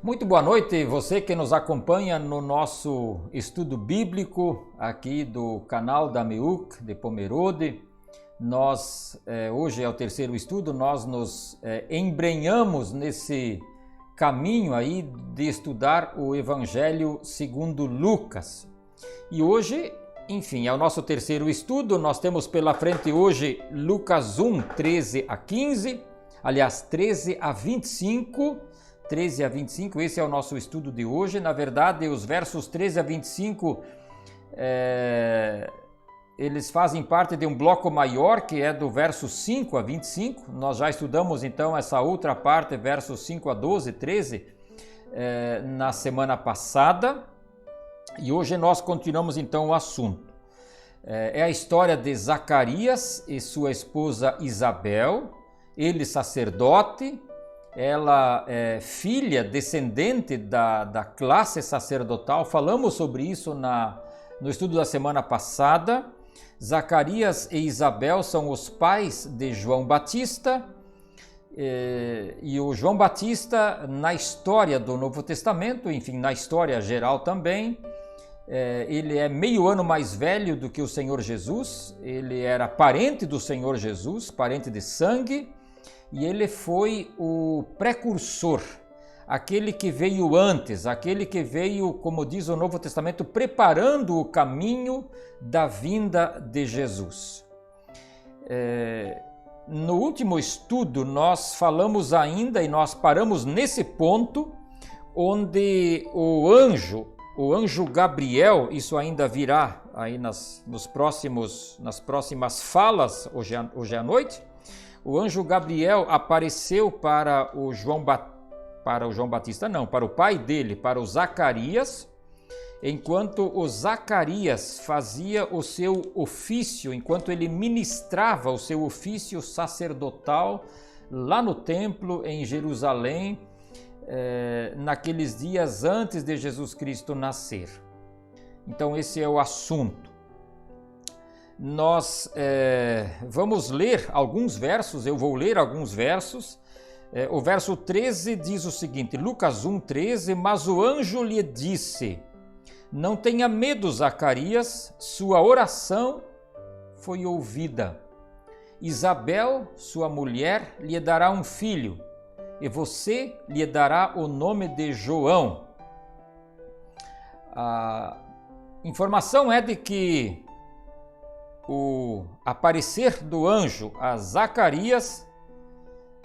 Muito boa noite, você que nos acompanha no nosso estudo bíblico aqui do canal da MEUC de Pomerode. Hoje é o terceiro estudo, nós nos embrenhamos nesse caminho aí de estudar o Evangelho segundo Lucas. E hoje, enfim, é o nosso terceiro estudo, nós temos pela frente hoje Lucas 1, 13 a 15, aliás, 13 a 25, esse é o nosso estudo de hoje. Na verdade, os versos 13 a 25, eles fazem parte de um bloco maior, que é do verso 5 a 25. Nós já estudamos então essa outra parte, versos 5 a 12, 13, na semana passada. E hoje nós continuamos então o assunto. É a história de Zacarias e sua esposa Isabel, ele sacerdote, ela é filha, descendente da classe sacerdotal. Falamos sobre isso no estudo da semana passada. Zacarias e Isabel são os pais de João Batista, e o João Batista, na história do Novo Testamento, enfim, na história geral também, ele é meio ano mais velho do que o Senhor Jesus. Ele era parente do Senhor Jesus, parente de sangue, e ele foi o precursor, aquele que veio antes, aquele que veio, como diz o Novo Testamento, preparando o caminho da vinda de Jesus. No último estudo nós falamos ainda, e nós paramos nesse ponto, onde o anjo Gabriel, isso ainda virá aí nas próximas falas, hoje à noite. O anjo Gabriel apareceu para o pai dele, para o Zacarias, enquanto o Zacarias fazia o seu ofício, enquanto ele ministrava o seu ofício sacerdotal lá no templo em Jerusalém, naqueles dias antes de Jesus Cristo nascer. Então esse é o assunto. Nós vamos ler alguns versos, eu vou ler alguns versos. O verso 13 diz o seguinte, Lucas 1, 13, mas o anjo lhe disse, não tenha medo, Zacarias, sua oração foi ouvida. Isabel, sua mulher, lhe dará um filho, e você lhe dará o nome de João. A informação é de que o aparecer do anjo a Zacarias,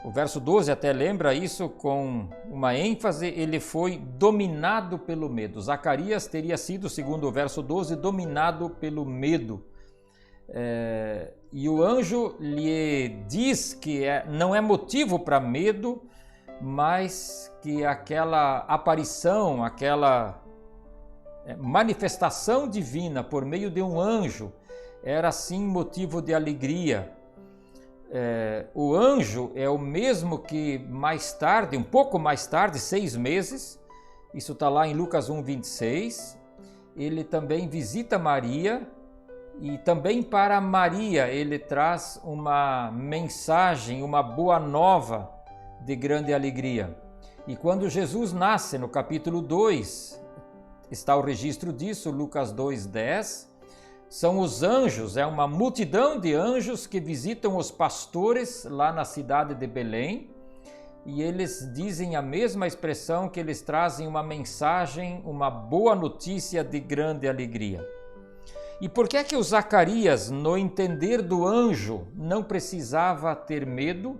o verso 12 até lembra isso com uma ênfase, ele foi dominado pelo medo. Zacarias teria sido, segundo o verso 12, dominado pelo medo. E o anjo lhe diz que não é motivo para medo, mas que aquela aparição, aquela manifestação divina por meio de um anjo, era sim motivo de alegria. O anjo é o mesmo que mais tarde, um pouco mais tarde, 6 meses, isso está lá em Lucas 1, 26, ele também visita Maria, e também para Maria ele traz uma mensagem, uma boa nova de grande alegria. E quando Jesus nasce, no capítulo 2, está o registro disso, Lucas 2, 10, são os anjos, é uma multidão de anjos que visitam os pastores lá na cidade de Belém, e eles dizem a mesma expressão, que eles trazem uma mensagem, uma boa notícia de grande alegria. E por que é que o Zacarias, no entender do anjo, não precisava ter medo?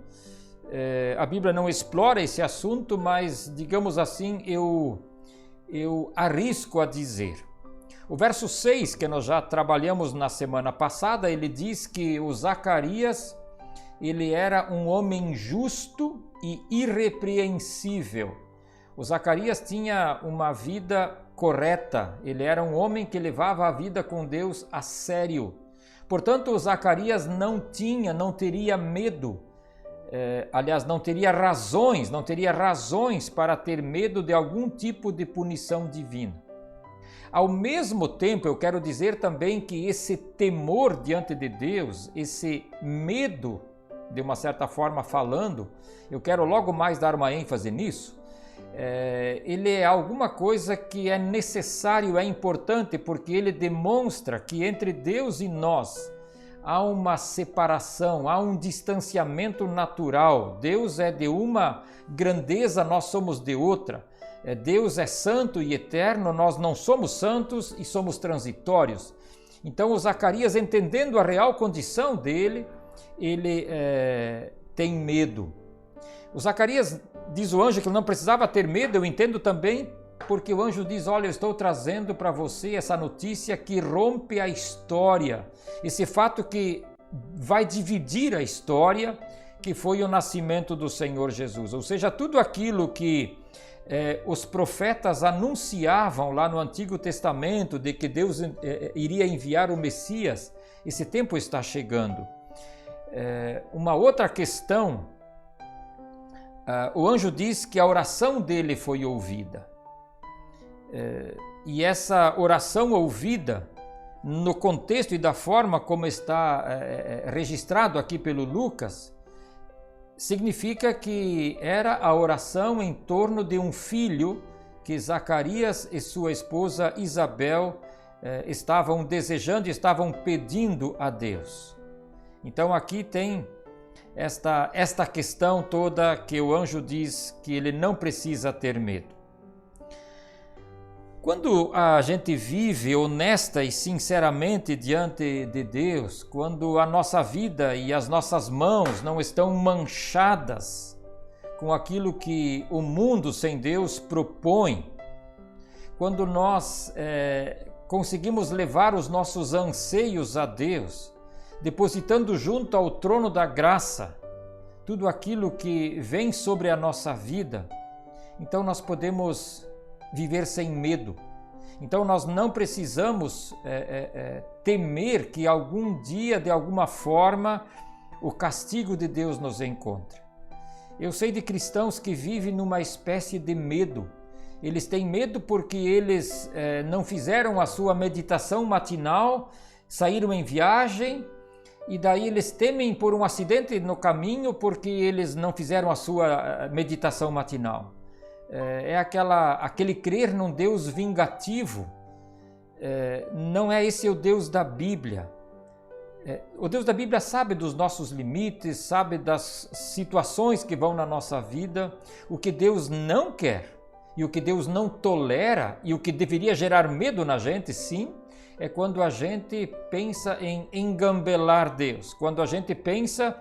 A Bíblia não explora esse assunto, mas, digamos assim, eu arrisco a dizer. O verso 6, que nós já trabalhamos na semana passada, ele diz que o Zacarias, ele era um homem justo e irrepreensível. O Zacarias tinha uma vida correta, ele era um homem que levava a vida com Deus a sério. Portanto, o Zacarias não teria medo, aliás, não teria razões para ter medo de algum tipo de punição divina. Ao mesmo tempo, eu quero dizer também que esse temor diante de Deus, esse medo, de uma certa forma falando, eu quero logo mais dar uma ênfase nisso, ele é alguma coisa que é necessário, é importante, porque ele demonstra que entre Deus e nós há uma separação, há um distanciamento natural. Deus é de uma grandeza, nós somos de outra. Deus é santo e eterno, nós não somos santos e somos transitórios. Então o Zacarias, entendendo a real condição dele, ele tem medo. O Zacarias, diz o anjo, que ele não precisava ter medo. Eu entendo também, porque o anjo diz: olha, eu estou trazendo para você essa notícia que rompe a história, esse fato que vai dividir a história, que foi o nascimento do Senhor Jesus. Ou seja, tudo aquilo que os profetas anunciavam lá no Antigo Testamento, de que Deus iria enviar o Messias, esse tempo está chegando. Uma outra questão, o anjo diz que a oração dele foi ouvida. E essa oração ouvida, no contexto e da forma como está registrado aqui pelo Lucas, significa que era a oração em torno de um filho que Zacarias e sua esposa Isabel estavam desejando, estavam pedindo a Deus. Então aqui tem esta questão toda que o anjo diz que ele não precisa ter medo. Quando a gente vive honesta e sinceramente diante de Deus, quando a nossa vida e as nossas mãos não estão manchadas com aquilo que o mundo sem Deus propõe, quando nós conseguimos levar os nossos anseios a Deus, depositando junto ao trono da graça tudo aquilo que vem sobre a nossa vida, então nós podemos viver sem medo. Então nós não precisamos temer que algum dia, de alguma forma, o castigo de Deus nos encontre. Eu sei de cristãos que vivem numa espécie de medo. Eles têm medo porque eles não fizeram a sua meditação matinal, saíram em viagem, e daí eles temem por um acidente no caminho porque eles não fizeram a sua meditação matinal. É aquele crer num Deus vingativo. Não é esse o Deus da Bíblia. O Deus da Bíblia sabe dos nossos limites, sabe das situações que vão na nossa vida. O que Deus não quer e o que Deus não tolera e o que deveria gerar medo na gente, sim, é quando a gente pensa em engambelar Deus, quando a gente pensa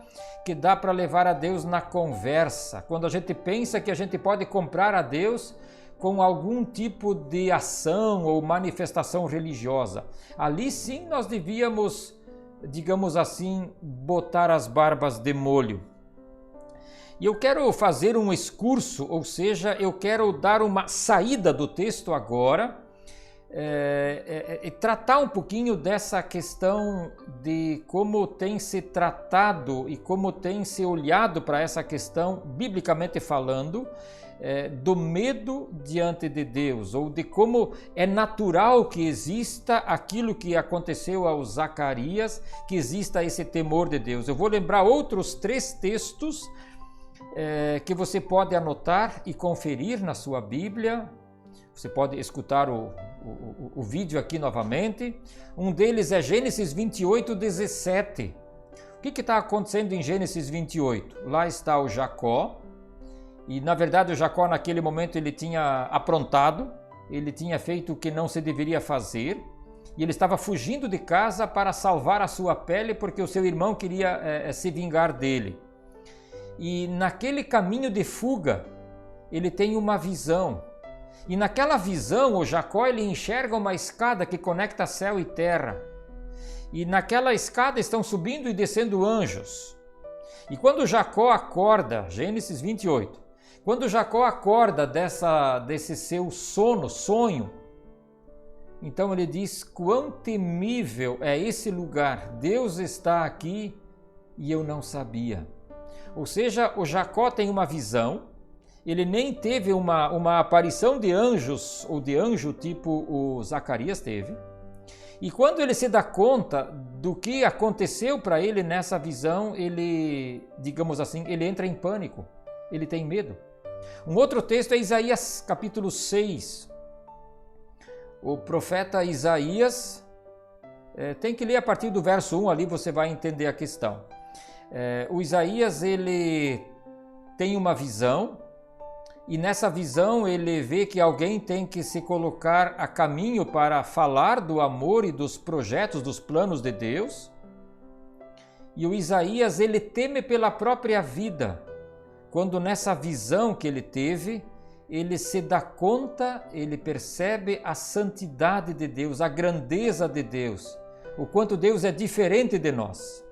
que dá para levar a Deus na conversa, quando a gente pensa que a gente pode comprar a Deus com algum tipo de ação ou manifestação religiosa. Ali sim nós devíamos, digamos assim, botar as barbas de molho. E eu quero fazer um excurso, ou seja, eu quero dar uma saída do texto agora, tratar um pouquinho dessa questão de como tem se tratado e como tem se olhado para essa questão, biblicamente falando, do medo diante de Deus, ou de como é natural que exista aquilo que aconteceu ao Zacarias, que exista esse temor de Deus. Eu vou lembrar outros 3 textos que você pode anotar e conferir na sua Bíblia. Você pode escutar o vídeo aqui novamente. Um deles é Gênesis 28, 17. O que está acontecendo em Gênesis 28? Lá está o Jacó, e na verdade o Jacó naquele momento ele tinha aprontado, ele tinha feito o que não se deveria fazer, e ele estava fugindo de casa para salvar a sua pele porque o seu irmão queria se vingar dele. E naquele caminho de fuga, ele tem uma visão. E naquela visão, o Jacó ele enxerga uma escada que conecta céu e terra. E naquela escada estão subindo e descendo anjos. E quando Jacó acorda, Gênesis 28, quando Jacó acorda desse seu sonho, então ele diz: quão temível é esse lugar, Deus está aqui e eu não sabia. Ou seja, o Jacó tem uma visão, ele nem teve uma aparição de anjos, ou de anjo tipo o Zacarias teve, e quando ele se dá conta do que aconteceu para ele nessa visão, ele, digamos assim, ele entra em pânico, ele tem medo. Um outro texto é Isaías capítulo 6. O profeta Isaías, tem que ler a partir do verso 1 ali, você vai entender a questão. O Isaías, ele tem uma visão, e nessa visão ele vê que alguém tem que se colocar a caminho para falar do amor e dos projetos, dos planos de Deus. E o Isaías, ele teme pela própria vida, quando nessa visão que ele teve, ele se dá conta, ele percebe a santidade de Deus, a grandeza de Deus, o quanto Deus é diferente de nós.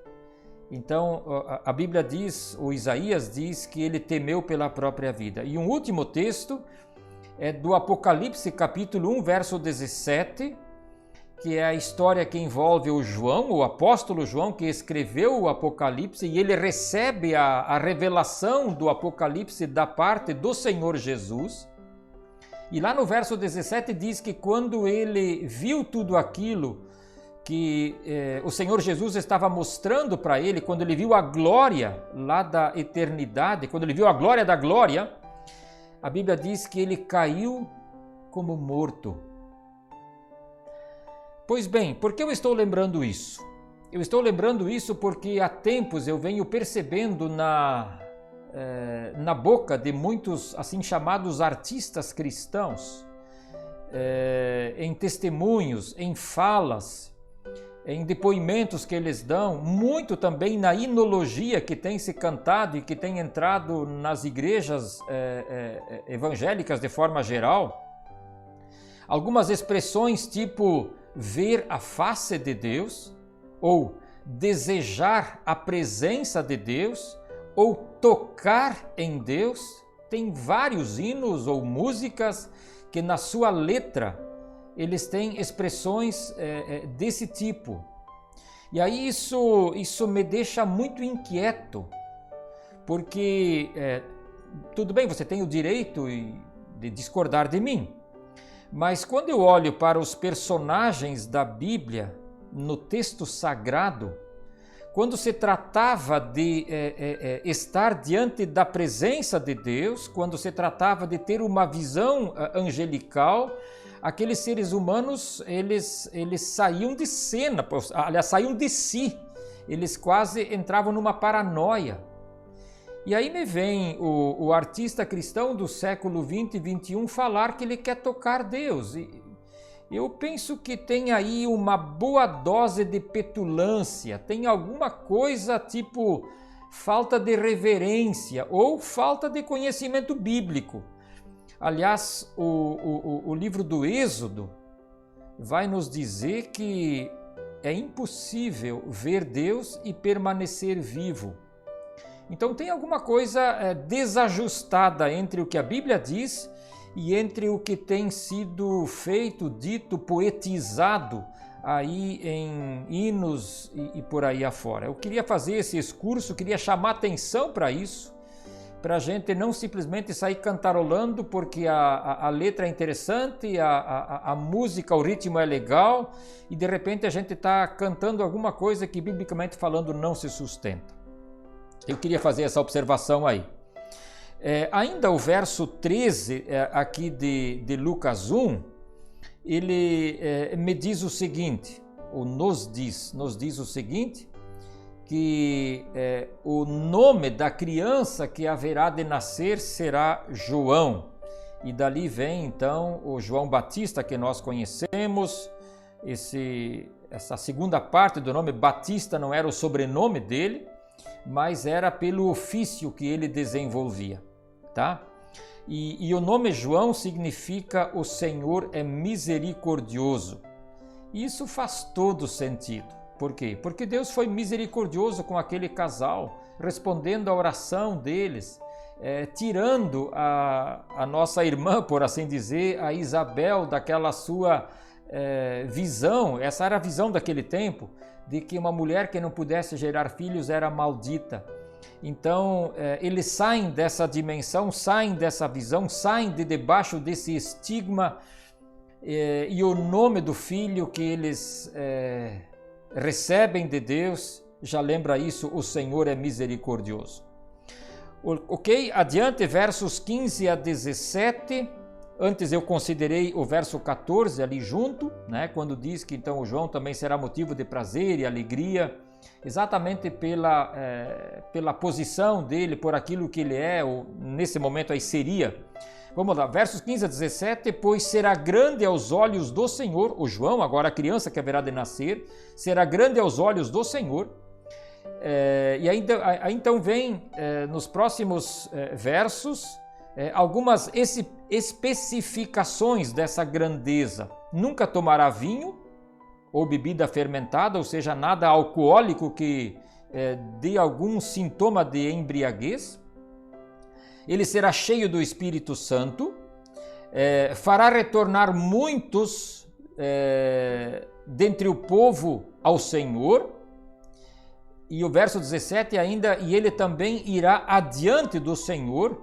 Então, a Bíblia diz, o Isaías diz que ele temeu pela própria vida. E um último texto é do Apocalipse, capítulo 1, verso 17, que é a história que envolve o João, o apóstolo João, que escreveu o Apocalipse, e ele recebe a revelação do Apocalipse da parte do Senhor Jesus. E lá no verso 17 diz que quando ele viu tudo aquilo que o Senhor Jesus estava mostrando para ele, quando ele viu a glória lá da eternidade, quando ele viu a glória da glória, a Bíblia diz que ele caiu como morto. Pois bem, por que eu estou lembrando isso? Eu estou lembrando isso porque há tempos eu venho percebendo na boca de muitos assim chamados artistas cristãos, em testemunhos, em falas, em depoimentos que eles dão, muito também na hinologia que tem se cantado e que tem entrado nas igrejas evangélicas de forma geral, algumas expressões tipo ver a face de Deus, ou desejar a presença de Deus, ou tocar em Deus. Tem vários hinos ou músicas que na sua letra eles têm expressões desse tipo. E aí isso me deixa muito inquieto, porque tudo bem, você tem o direito de discordar de mim, mas quando eu olho para os personagens da Bíblia no texto sagrado, quando se tratava de estar diante da presença de Deus, quando se tratava de ter uma visão angelical, aqueles seres humanos, eles saíam de cena, aliás, saíam de si, eles quase entravam numa paranoia. E aí me vem o artista cristão do século 20 e 21 falar que ele quer tocar Deus. E eu penso que tem aí uma boa dose de petulância, tem alguma coisa tipo falta de reverência ou falta de conhecimento bíblico. Aliás, o livro do Êxodo vai nos dizer que é impossível ver Deus e permanecer vivo. Então tem alguma coisa desajustada entre o que a Bíblia diz e entre o que tem sido feito, dito, poetizado aí em hinos e por aí afora. Eu queria fazer esse excurso, queria chamar atenção para isso, para a gente não simplesmente sair cantarolando porque a letra é interessante, a música, o ritmo é legal e de repente a gente está cantando alguma coisa que biblicamente falando não se sustenta. Eu queria fazer essa observação aí. Ainda o verso 13 aqui de Lucas 1, ele me diz o seguinte, ou nos diz o seguinte, que o nome da criança que haverá de nascer será João. E dali vem então o João Batista que nós conhecemos. Essa segunda parte do nome Batista não era o sobrenome dele, mas era pelo ofício que ele desenvolvia, tá? E o nome João significa o Senhor é misericordioso. E isso faz todo sentido. Por quê? Porque Deus foi misericordioso com aquele casal, respondendo à oração deles, tirando a nossa irmã, por assim dizer, a Isabel, daquela sua visão, essa era a visão daquele tempo, de que uma mulher que não pudesse gerar filhos era maldita. Então, eles saem dessa dimensão, saem dessa visão, saem de debaixo desse estigma e o nome do filho que eles recebem de Deus, já lembra isso, o Senhor é misericordioso. Ok, adiante, versos 15 a 17. Antes eu considerei o verso 14 ali junto, né? Quando diz que então o João também será motivo de prazer e alegria, exatamente pela posição dele, por aquilo que ele é, ou nesse momento aí seria. Vamos lá, versos 15 a 17, pois será grande aos olhos do Senhor, o João, agora a criança que haverá de nascer, será grande aos olhos do Senhor. E ainda então vem nos próximos versos algumas especificações dessa grandeza. Nunca tomará vinho ou bebida fermentada, ou seja, nada alcoólico que dê algum sintoma de embriaguez. Ele será cheio do Espírito Santo, fará retornar muitos dentre o povo ao Senhor. E o verso 17 ainda, e ele também irá adiante do Senhor.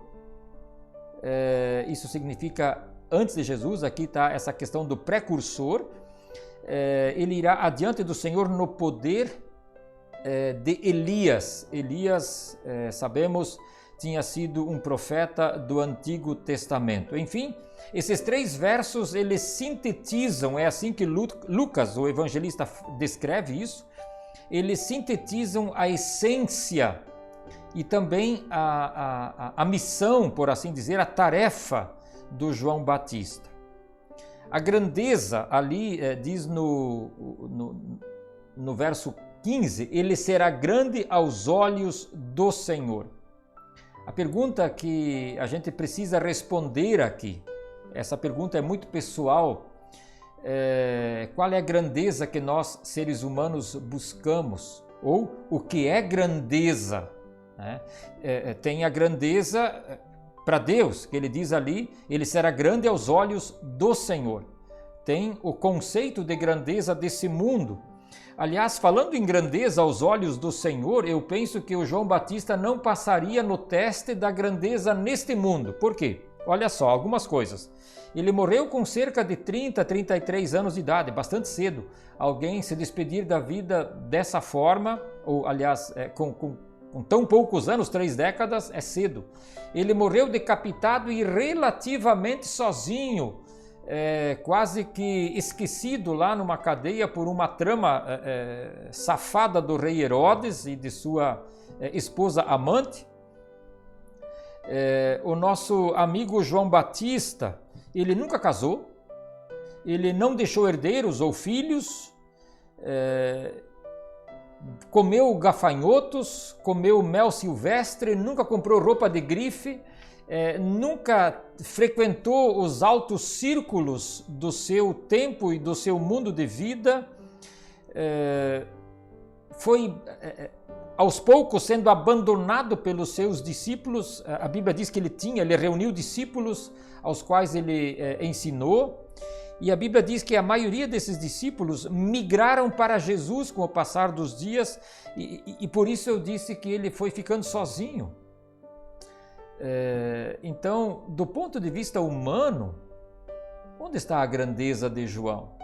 Isso significa antes de Jesus, aqui está essa questão do precursor. Ele irá adiante do Senhor no poder de Elias. Elias, sabemos, tinha sido um profeta do Antigo Testamento. Enfim, esses 3 versos, eles sintetizam, é assim que Lucas, o evangelista, descreve isso, eles sintetizam a essência e também a missão, por assim dizer, a tarefa do João Batista. A grandeza ali, diz no verso 15, ele será grande aos olhos do Senhor. A pergunta que a gente precisa responder aqui, essa pergunta é muito pessoal, qual é a grandeza que nós, seres humanos, buscamos? Ou o que é grandeza? Tem a grandeza para Deus, que ele diz ali, ele será grande aos olhos do Senhor. Tem o conceito de grandeza desse mundo. Aliás, falando em grandeza aos olhos do Senhor, eu penso que o João Batista não passaria no teste da grandeza neste mundo. Por quê? Olha só, algumas coisas. Ele morreu com cerca de 30, 33 anos de idade, bastante cedo. Alguém se despedir da vida dessa forma, ou aliás, com tão poucos anos, 3 décadas, é cedo. Ele morreu decapitado e relativamente sozinho, quase que esquecido lá numa cadeia por uma trama safada do rei Herodes e de sua esposa amante. O nosso amigo João Batista, ele nunca casou, ele não deixou herdeiros ou filhos, comeu gafanhotos, comeu mel silvestre, nunca comprou roupa de grife, nunca frequentou os altos círculos do seu tempo e do seu mundo de vida, foi aos poucos sendo abandonado pelos seus discípulos. A Bíblia diz que ele reuniu discípulos aos quais ele ensinou, e a Bíblia diz que a maioria desses discípulos migraram para Jesus com o passar dos dias, e por isso eu disse que ele foi ficando sozinho. Então, do ponto de vista humano, onde está a grandeza de João?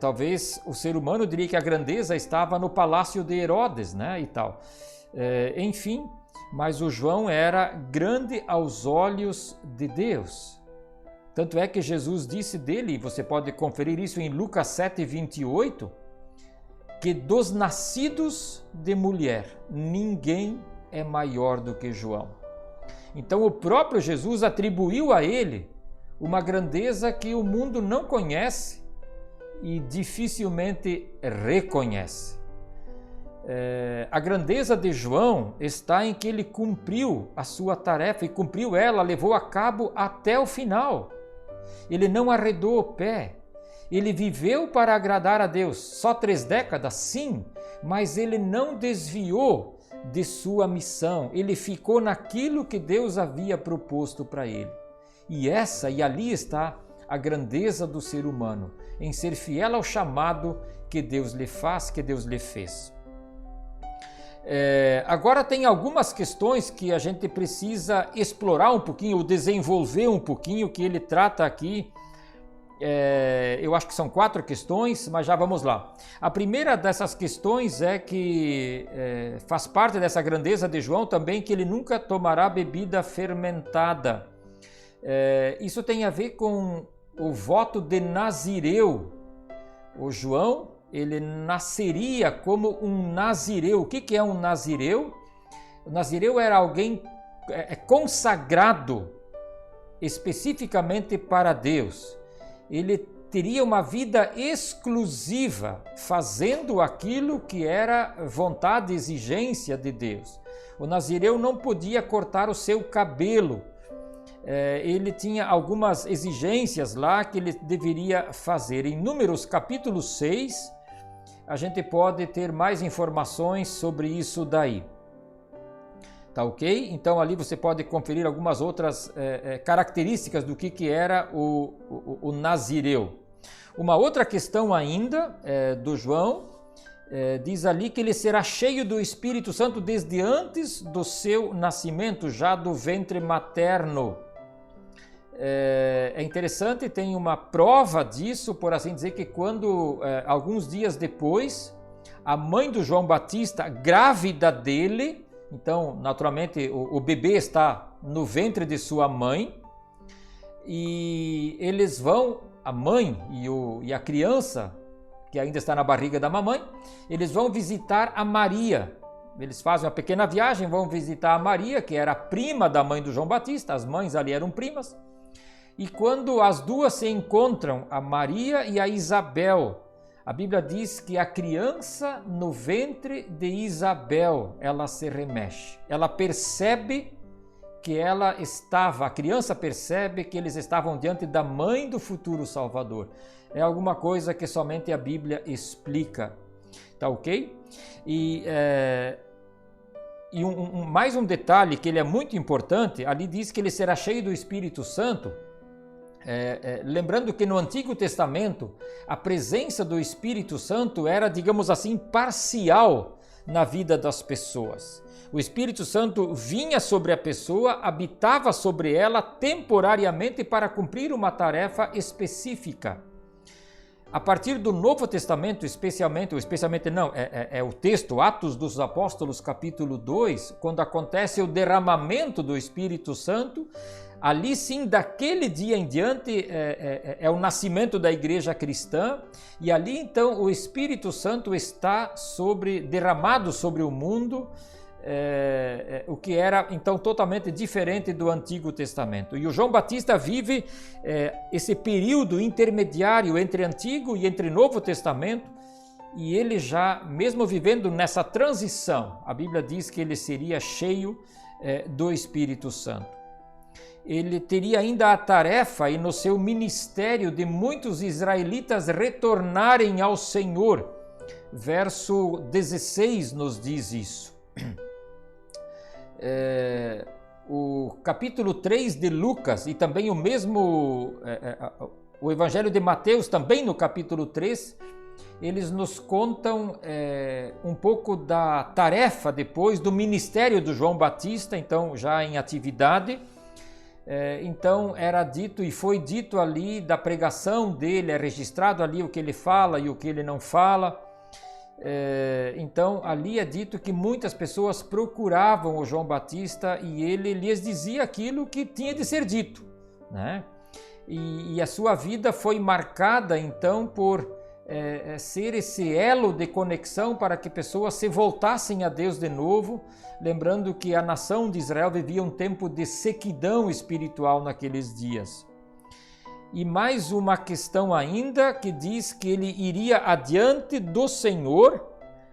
Talvez o ser humano diria que a grandeza estava no palácio de Herodes, né, e tal. Enfim, mas o João era grande aos olhos de Deus. Tanto é que Jesus disse dele, você pode conferir isso em Lucas 7, 28, que dos nascidos de mulher, ninguém é maior do que João. Então o próprio Jesus atribuiu a ele uma grandeza que o mundo não conhece e dificilmente reconhece. A grandeza de João está em que ele cumpriu a sua tarefa, e cumpriu ela, levou a cabo até o final. Ele não arredou o pé, ele viveu para agradar a Deus. Só 3 décadas, sim, mas ele não desviou de sua missão, ele ficou naquilo que Deus havia proposto para ele. E ali está a grandeza do ser humano, em ser fiel ao chamado que Deus lhe faz, que Deus lhe fez. Agora tem algumas questões que a gente precisa explorar um pouquinho, ou desenvolver um pouquinho, que ele trata aqui eu acho que são 4 questões, mas já vamos lá. A primeira dessas questões é que faz parte dessa grandeza de João também que ele nunca tomará bebida fermentada. Isso tem a ver com o voto de Nazireu. O João, ele nasceria como um Nazireu. O que é um Nazireu? O Nazireu era alguém consagrado especificamente para Deus. Ele teria uma vida exclusiva, fazendo aquilo que era vontade e exigência de Deus. O Nazireu não podia cortar o seu cabelo. Ele tinha algumas exigências lá que ele deveria fazer. Em Números capítulo 6, a gente pode ter mais informações sobre isso daí. Tá ok? Então ali você pode conferir algumas outras características do que era o Nazireu. Uma outra questão ainda do João, diz ali que ele será cheio do Espírito Santo desde antes do seu nascimento, já do ventre materno. É interessante, tem uma prova disso, por assim dizer, que quando, alguns dias depois, a mãe do João Batista, grávida dele, então, naturalmente, o bebê está no ventre de sua mãe e eles vão, a mãe e a criança, que ainda está na barriga da mamãe, eles vão visitar a Maria. Eles fazem uma pequena viagem, vão visitar a Maria, que era a prima da mãe do João Batista, as mães ali eram primas. E quando as duas se encontram, a Maria e a Isabel, a Bíblia diz que a criança no ventre de Isabel, ela se remexe. Ela percebe que a criança percebe que eles estavam diante da mãe do futuro Salvador. É alguma coisa que somente a Bíblia explica. Tá ok? E mais um detalhe que ele é muito importante, ali diz que ele será cheio do Espírito Santo. Lembrando que no Antigo Testamento a presença do Espírito Santo era, digamos assim, parcial na vida das pessoas. O Espírito Santo vinha sobre a pessoa, habitava sobre ela temporariamente para cumprir uma tarefa específica. A partir do Novo Testamento, especialmente o texto Atos dos Apóstolos, capítulo 2, quando acontece o derramamento do Espírito Santo, ali sim, daquele dia em diante, é o nascimento da igreja cristã, e ali então o Espírito Santo está derramado sobre o mundo, o que era então totalmente diferente do Antigo Testamento. E o João Batista vive esse período intermediário entre Antigo e entre Novo Testamento, e ele já, mesmo vivendo nessa transição, a Bíblia diz que ele seria cheio do Espírito Santo. Ele teria ainda a tarefa e no seu ministério de muitos israelitas retornarem ao Senhor. Verso 16 nos diz isso. O capítulo 3 de Lucas e também o Evangelho de Mateus, também no capítulo 3, eles nos contam um pouco da tarefa depois do ministério do João Batista, então já em atividade. Então era dito e foi dito ali da pregação dele, é registrado ali o que ele fala e o que ele não fala. Então ali é dito que muitas pessoas procuravam o João Batista e ele lhes dizia aquilo que tinha de ser dito, né? E a sua vida foi marcada então por ser esse elo de conexão para que pessoas se voltassem a Deus de novo, lembrando que a nação de Israel vivia um tempo de sequidão espiritual naqueles dias. E mais uma questão ainda, que diz que ele iria adiante do Senhor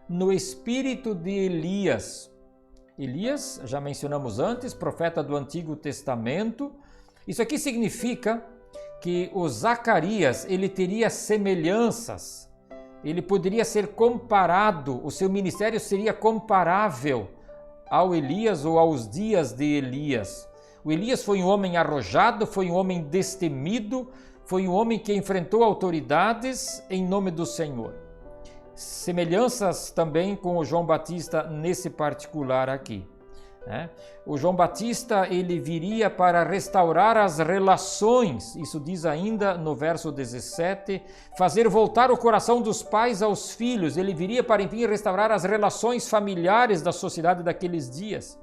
no espírito de Elias. Elias, já mencionamos antes, profeta do Antigo Testamento. Isso aqui significa que o Zacarias, ele teria semelhanças, ele poderia ser comparado, o seu ministério seria comparável ao Elias ou aos dias de Elias. O Elias foi um homem arrojado, foi um homem destemido, foi um homem que enfrentou autoridades em nome do Senhor. Semelhanças também com o João Batista nesse particular aqui. né? O João Batista, ele viria para restaurar as relações, isso diz ainda no verso 17, fazer voltar o coração dos pais aos filhos. Ele viria para, enfim, restaurar as relações familiares da sociedade daqueles dias.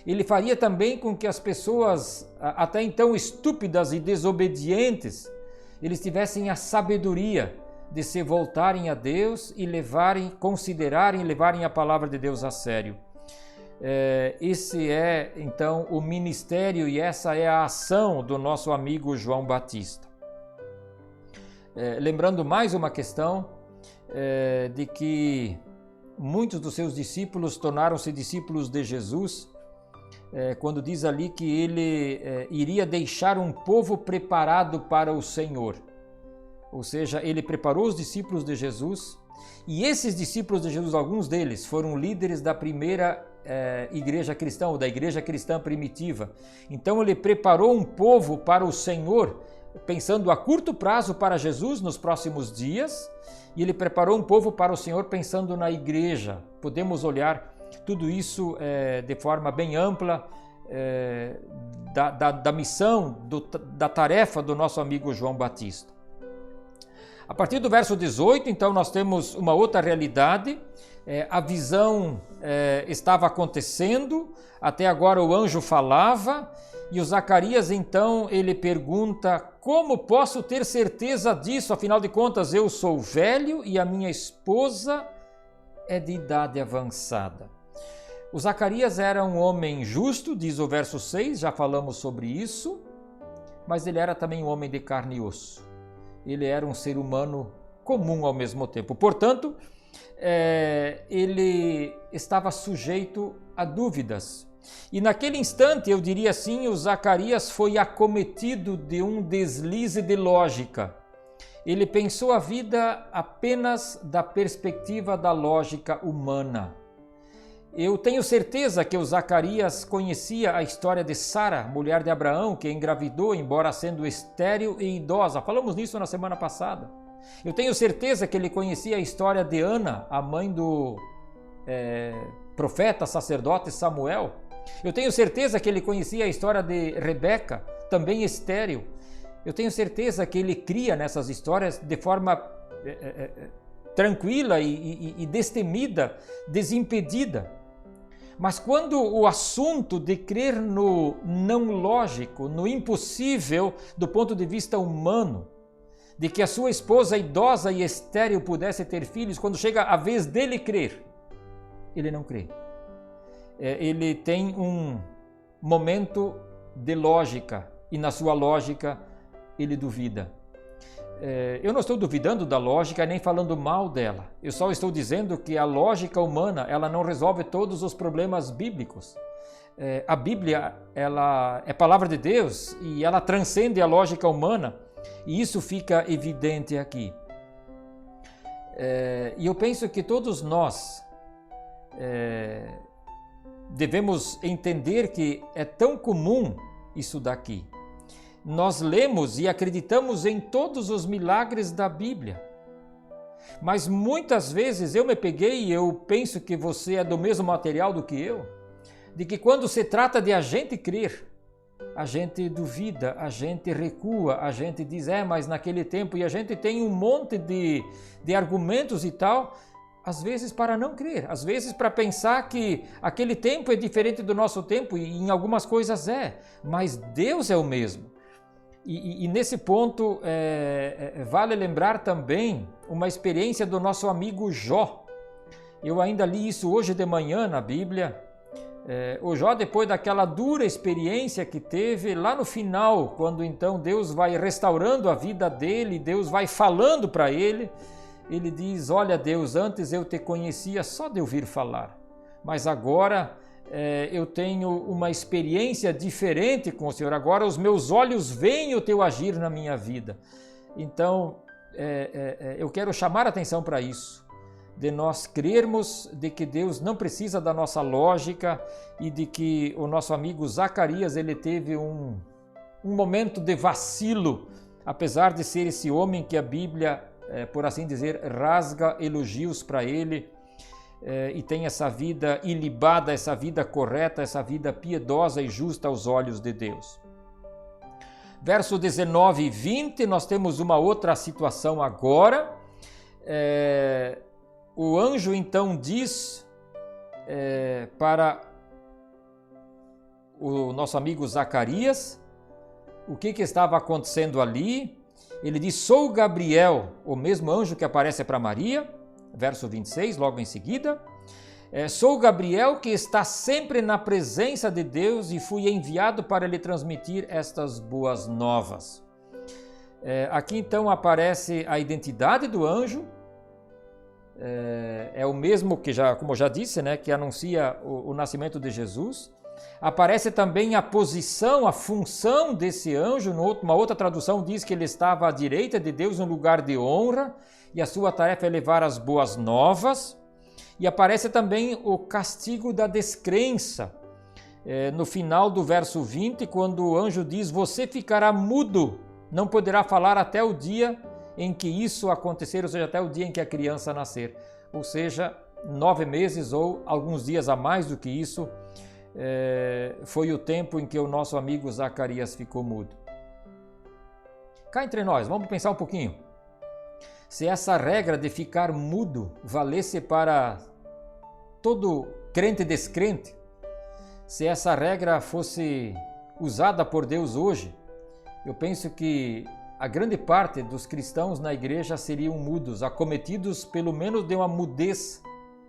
Ele faria também com que as pessoas, até então estúpidas e desobedientes, eles tivessem a sabedoria de se voltarem a Deus e levarem a palavra de Deus a sério. Esse é, então, o ministério e essa é a ação do nosso amigo João Batista. Lembrando mais uma questão, de que muitos dos seus discípulos tornaram-se discípulos de Jesus, quando diz ali que ele iria deixar um povo preparado para o Senhor. Ou seja, ele preparou os discípulos de Jesus, e esses discípulos de Jesus, alguns deles, foram líderes da primeira igreja cristã, ou da igreja cristã primitiva. Então ele preparou um povo para o Senhor, pensando a curto prazo para Jesus nos próximos dias, e ele preparou um povo para o Senhor pensando na igreja. Podemos olhar tudo isso de forma bem ampla, da missão, da tarefa do nosso amigo João Batista. A partir do verso 18, então, nós temos uma outra realidade. A visão estava acontecendo, até agora o anjo falava, e o Zacarias, então, ele pergunta: como posso ter certeza disso? Afinal de contas, eu sou velho e a minha esposa é de idade avançada. O Zacarias era um homem justo, diz o verso 6, já falamos sobre isso, mas ele era também um homem de carne e osso. Ele era um ser humano comum ao mesmo tempo. Portanto, ele estava sujeito a dúvidas. E naquele instante, eu diria assim, o Zacarias foi acometido de um deslize de lógica. Ele pensou a vida apenas da perspectiva da lógica humana. Eu tenho certeza que o Zacarias conhecia a história de Sara, mulher de Abraão, que engravidou, embora sendo estéril e idosa. Falamos nisso na semana passada. Eu tenho certeza que ele conhecia a história de Ana, a mãe do profeta, sacerdote Samuel. Eu tenho certeza que ele conhecia a história de Rebeca, também estéril. Eu tenho certeza que ele cria nessas histórias de forma tranquila e destemida, desimpedida. Mas quando o assunto de crer no não lógico, no impossível do ponto de vista humano, de que a sua esposa idosa e estéril pudesse ter filhos, quando chega a vez dele crer, ele não crê. Ele tem um momento de lógica e na sua lógica ele duvida. Eu não estou duvidando da lógica nem falando mal dela. Eu só estou dizendo que a lógica humana ela não resolve todos os problemas bíblicos. A Bíblia ela é palavra de Deus e ela transcende a lógica humana, e isso fica evidente aqui. E eu penso que todos nós devemos entender que é tão comum isso daqui. Nós lemos e acreditamos em todos os milagres da Bíblia. Mas muitas vezes eu me peguei e eu penso que você é do mesmo material do que eu, de que quando se trata de a gente crer, a gente duvida, a gente recua, a gente diz, mas naquele tempo, e a gente tem um monte de argumentos e tal, às vezes para não crer, às vezes para pensar que aquele tempo é diferente do nosso tempo, e em algumas coisas mas Deus é o mesmo. E nesse ponto, vale lembrar também uma experiência do nosso amigo Jó. Eu ainda li isso hoje de manhã na Bíblia. O Jó, depois daquela dura experiência que teve, lá no final, quando então Deus vai restaurando a vida dele, Deus vai falando para ele, ele diz, olha Deus, antes eu te conhecia só de ouvir falar, mas agora eu tenho uma experiência diferente com o Senhor, agora os meus olhos veem o teu agir na minha vida. Então, eu quero chamar a atenção para isso, de nós crermos de que Deus não precisa da nossa lógica e de que o nosso amigo Zacarias, ele teve um momento de vacilo, apesar de ser esse homem que a Bíblia, por assim dizer, rasga elogios para ele. e tem essa vida ilibada, essa vida correta, essa vida piedosa e justa aos olhos de Deus. Verso 19 e 20, nós temos uma outra situação agora. O anjo então diz para o nosso amigo Zacarias o que estava acontecendo ali. Ele diz: sou Gabriel, o mesmo anjo que aparece para Maria, verso 26, logo em seguida. Sou Gabriel que está sempre na presença de Deus e fui enviado para lhe transmitir estas boas novas. Aqui então aparece a identidade do anjo. É o mesmo que, como eu já disse, né, que anuncia o nascimento de Jesus. Aparece também a posição, a função desse anjo. Uma outra tradução diz que ele estava à direita de Deus, no lugar de honra, e a sua tarefa é levar as boas novas. E aparece também o castigo da descrença, no final do verso 20, quando o anjo diz: você ficará mudo, não poderá falar até o dia em que isso acontecer, ou seja, até o dia em que a criança nascer. Ou seja, 9 meses ou alguns dias a mais do que isso, foi o tempo em que o nosso amigo Zacarias ficou mudo. Cá entre nós, vamos pensar um pouquinho. Se essa regra de ficar mudo valesse para todo crente e descrente, se essa regra fosse usada por Deus hoje, eu penso que a grande parte dos cristãos na igreja seriam mudos, acometidos pelo menos de uma mudez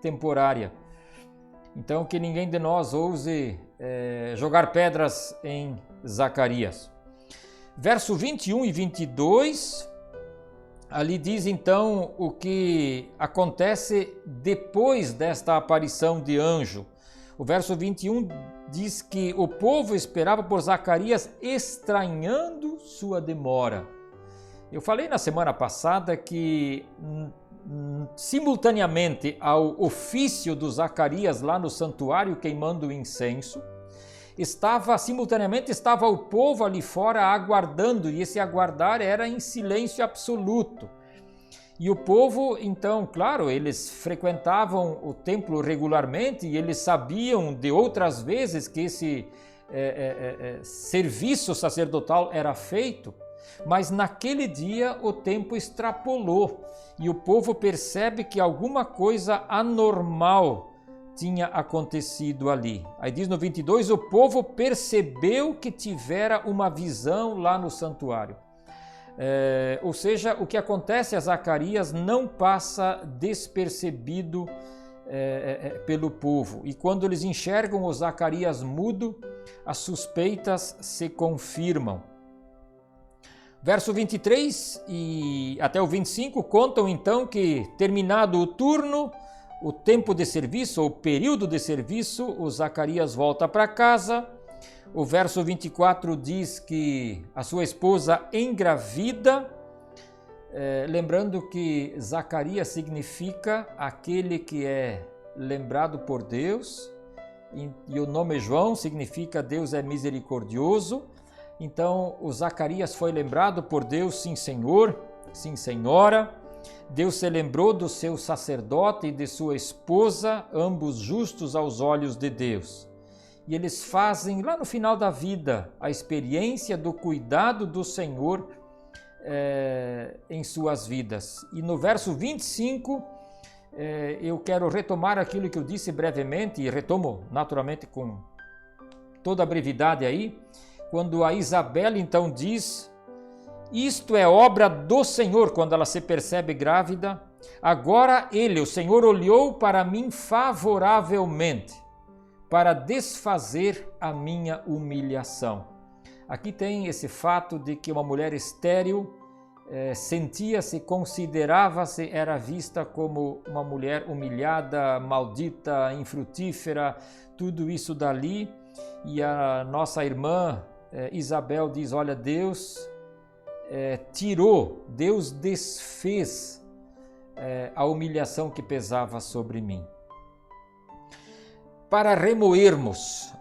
temporária. Então, que ninguém de nós ouse jogar pedras em Zacarias. Verso 21 e 22, ali diz então o que acontece depois desta aparição de anjo. O verso 21 diz que o povo esperava por Zacarias, estranhando sua demora. Eu falei na semana passada que simultaneamente ao ofício do Zacarias lá no santuário queimando o incenso, simultaneamente estava o povo ali fora aguardando, e esse aguardar era em silêncio absoluto. E o povo, então, claro, eles frequentavam o templo regularmente e eles sabiam de outras vezes que esse serviço sacerdotal era feito, mas naquele dia o tempo extrapolou e o povo percebe que alguma coisa anormal tinha acontecido ali. Aí diz no 22, o povo percebeu que tivera uma visão lá no santuário. Ou seja, o que acontece a Zacarias não passa despercebido pelo povo. E quando eles enxergam o Zacarias mudo, as suspeitas se confirmam. Verso 23 e até o 25 contam então que, terminado o turno, o tempo de serviço, ou período de serviço, o Zacarias volta para casa. O verso 24 diz que a sua esposa engravida, lembrando que Zacarias significa aquele que é lembrado por Deus, e o nome João significa Deus é misericordioso. Então, o Zacarias foi lembrado por Deus, sim senhor, sim senhora. Deus se lembrou do seu sacerdote e de sua esposa, ambos justos aos olhos de Deus. E eles fazem, lá no final da vida, a experiência do cuidado do Senhor em suas vidas. E no verso 25, eu quero retomar aquilo que eu disse brevemente, e retomo naturalmente com toda a brevidade aí, quando a Isabel então diz: isto é obra do Senhor, quando ela se percebe grávida. Agora ele, o Senhor, olhou para mim favoravelmente, para desfazer a minha humilhação. Aqui tem esse fato de que uma mulher estéril sentia-se, considerava-se, era vista como uma mulher humilhada, maldita, infrutífera, tudo isso dali. E a nossa irmã Isabel diz: olha, Deus tirou, Deus desfez a humilhação que pesava sobre mim. Para remoermos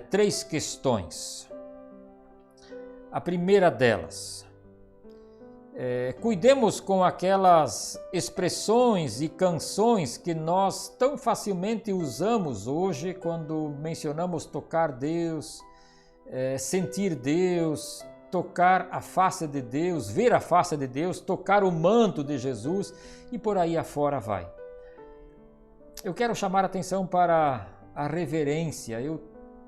3 questões. A primeira delas, Cuidemos com aquelas expressões e canções que nós tão facilmente usamos hoje quando mencionamos tocar Deus, sentir Deus, tocar a face de Deus, ver a face de Deus, tocar o manto de Jesus e por aí afora vai. Eu quero chamar a atenção para a reverência. Eu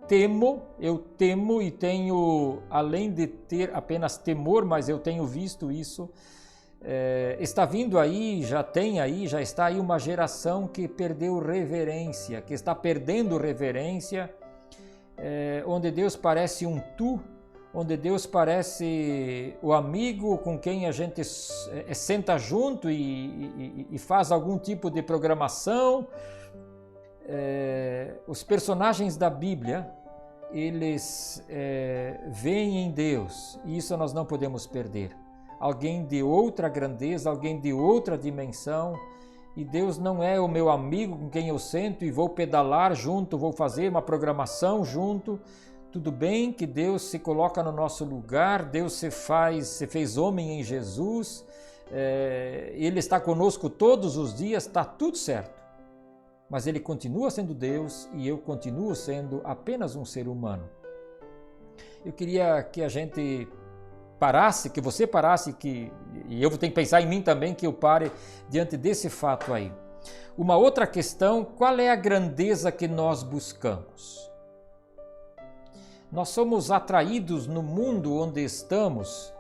temo e tenho, além de ter apenas temor, mas eu tenho visto isso, está vindo aí, já está aí uma geração que perdeu reverência, que está perdendo reverência, onde Deus parece um tu, onde Deus parece o amigo com quem a gente senta junto e faz algum tipo de programação. Os personagens da Bíblia, eles veem em Deus, e isso nós não podemos perder. Alguém de outra grandeza, alguém de outra dimensão, e Deus não é o meu amigo com quem eu sento e vou pedalar junto, vou fazer uma programação junto. Tudo bem que Deus se coloca no nosso lugar, Deus se fez homem em Jesus, Ele está conosco todos os dias, está tudo certo. Mas Ele continua sendo Deus e eu continuo sendo apenas um ser humano. Eu queria que a gente parasse, que você parasse, e eu tenho que pensar em mim também, que eu pare diante desse fato aí. Uma outra questão, qual é a grandeza que nós buscamos? Nós somos atraídos no mundo onde estamos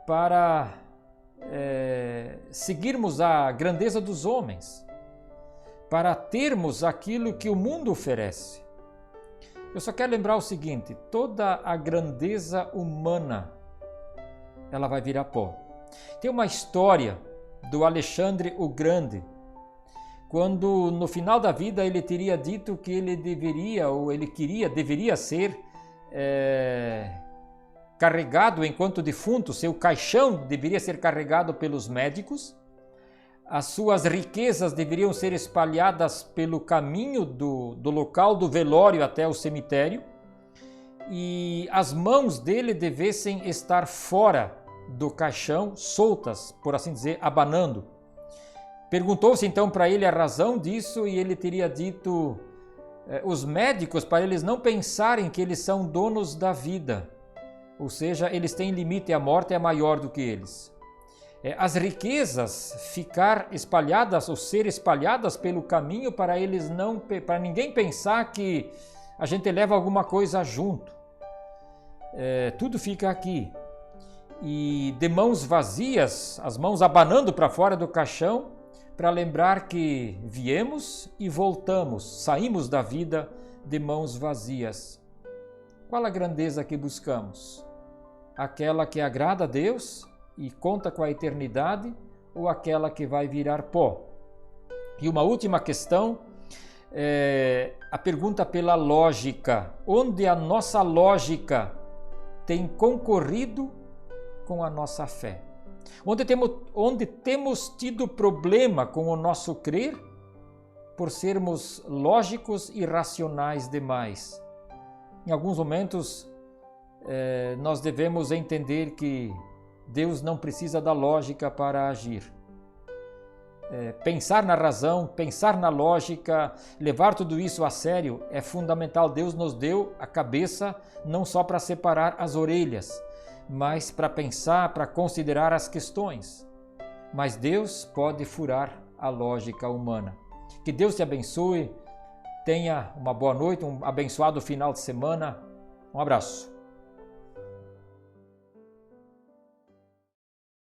para seguirmos a grandeza dos homens, para termos aquilo que o mundo oferece. Eu só quero lembrar o seguinte: toda a grandeza humana, ela vai virar pó. Tem uma história do Alexandre o Grande, quando no final da vida ele teria dito que ele deveria ser carregado enquanto defunto, seu caixão deveria ser carregado pelos médicos, as suas riquezas deveriam ser espalhadas pelo caminho do local do velório até o cemitério, e as mãos dele devessem estar fora do caixão, soltas, por assim dizer, abanando. Perguntou-se então para ele a razão disso e ele teria dito: os médicos, para eles não pensarem que eles são donos da vida, ou seja, eles têm limite, a morte é maior do que eles. As riquezas ficar espalhadas ou ser espalhadas pelo caminho para eles não, para ninguém pensar que a gente leva alguma coisa junto. Tudo fica aqui. E de mãos vazias, as mãos abanando para fora do caixão, para lembrar que viemos e voltamos, saímos da vida de mãos vazias. Qual a grandeza que buscamos? Aquela que agrada a Deus e conta com a eternidade, ou aquela que vai virar pó? E uma última questão, a pergunta pela lógica. Onde a nossa lógica tem concorrido com a nossa fé? Onde temos tido problema com o nosso crer por sermos lógicos e racionais demais? Em alguns momentos, nós devemos entender que Deus não precisa da lógica para agir. Pensar na razão, pensar na lógica, levar tudo isso a sério é fundamental. Deus nos deu a cabeça não só para separar as orelhas, mas para pensar, para considerar as questões. Mas Deus pode furar a lógica humana. Que Deus te abençoe, tenha uma boa noite, um abençoado final de semana. Um abraço.